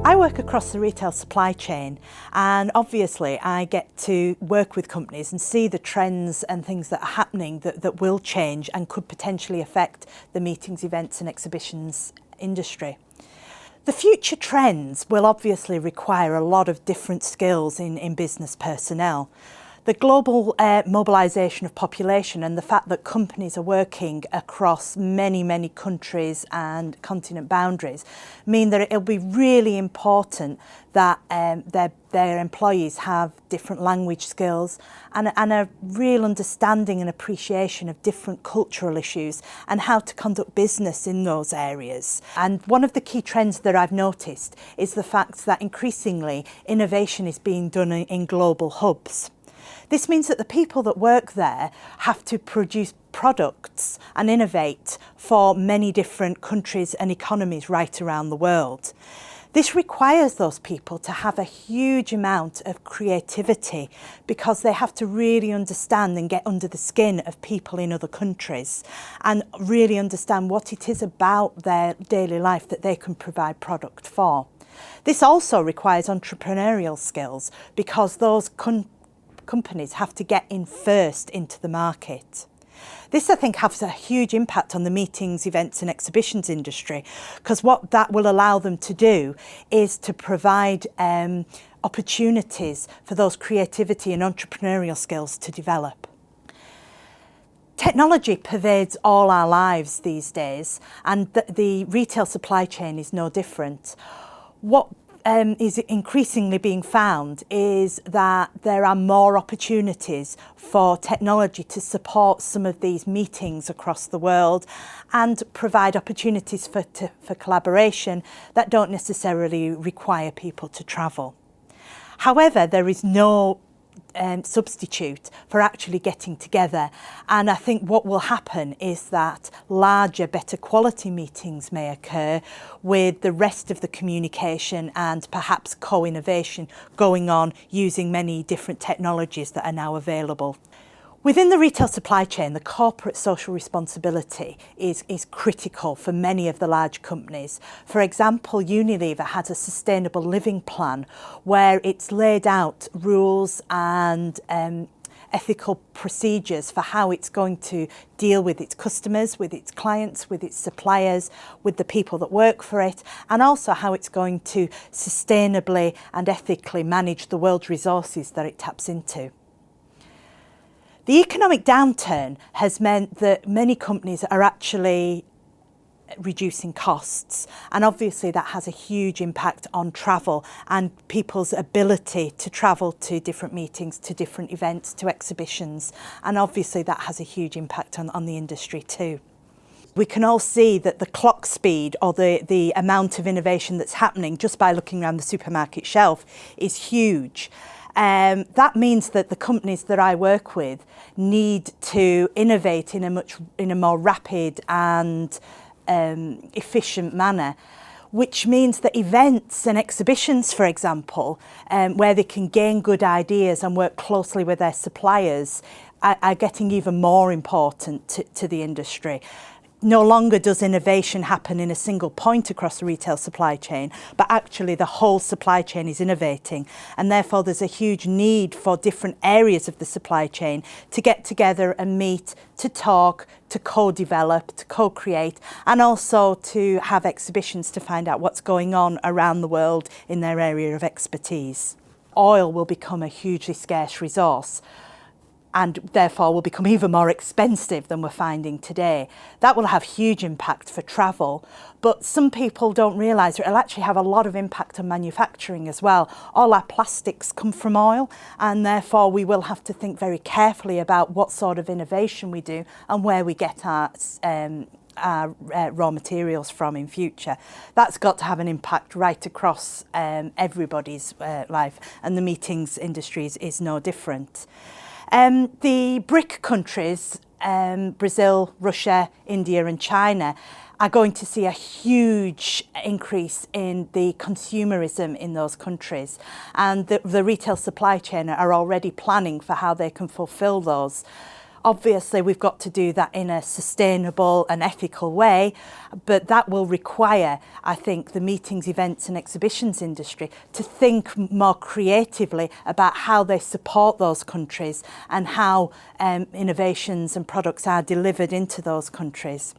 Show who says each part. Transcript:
Speaker 1: I work across the retail supply chain, and obviously I get to work with companies and see the trends and things that are happening that will change and could potentially affect the meetings, events and exhibitions industry. The future trends will obviously require a lot of different skills in business personnel. The global mobilisation of population and the fact that companies are working across many countries and continent boundaries mean that it'll be really important that their employees have different language skills and a real understanding and appreciation of different cultural issues and how to conduct business in those areas. And one of the key trends that I've noticed is the fact that increasingly innovation is being done in global hubs. This means that the people that work there have to produce products and innovate for many different countries and economies right around the world. This requires those people to have a huge amount of creativity because they have to really understand and get under the skin of people in other countries and really understand what it is about their daily life that they can provide product for. This also requires entrepreneurial skills because those companies have to get in first into the market. This, I think, has a huge impact on the meetings, events and exhibitions industry because what that will allow them to do is to provide opportunities for those creativity and entrepreneurial skills to develop. Technology pervades all our lives these days, and the retail supply chain is no different. What is increasingly being found is that there are more opportunities for technology to support some of these meetings across the world and provide opportunities for collaboration that don't necessarily require people to travel. However, there is no substitute for actually getting together, and I think what will happen is that larger, better quality meetings may occur with the rest of the communication and perhaps co-innovation going on using many different technologies that are now available. Within the retail supply chain, the corporate social responsibility is critical for many of the large companies. For example, Unilever has a sustainable living plan where it's laid out rules and ethical procedures for how it's going to deal with its customers, with its clients, with its suppliers, with the people that work for it, and also how it's going to sustainably and ethically manage the world's resources that it taps into. The economic downturn has meant that many companies are actually reducing costs, and obviously that has a huge impact on travel and people's ability to travel to different meetings, to different events, to exhibitions, and obviously that has a huge impact on the industry too. We can all see that the clock speed or the amount of innovation that's happening just by looking around the supermarket shelf is huge. That means that the companies that I work with need to innovate in a more rapid and efficient manner, which means that events and exhibitions, for example, where they can gain good ideas and work closely with their suppliers, are getting even more important to the industry. No longer does innovation happen in a single point across the retail supply chain, but actually the whole supply chain is innovating, and therefore there's a huge need for different areas of the supply chain to get together and meet, to talk, to co-develop, to co-create, and also to have exhibitions to find out what's going on around the world in their area of expertise. Oil will become a hugely scarce resource, and therefore will become even more expensive than we're finding today. That will have huge impact for travel, but some people don't realise it'll actually have a lot of impact on manufacturing as well. All our plastics come from oil, and therefore we will have to think very carefully about what sort of innovation we do and where we get our raw materials from in future. That's got to have an impact right across everybody's life, and the meetings industry is no different. The BRIC countries, Brazil, Russia, India and China, are going to see a huge increase in the consumerism in those countries, and the retail supply chain are already planning for how they can fulfil those. Obviously, we've got to do that in a sustainable and ethical way, but that will require, I think, the meetings, events and exhibitions industry to think more creatively about how they support those countries and how innovations and products are delivered into those countries.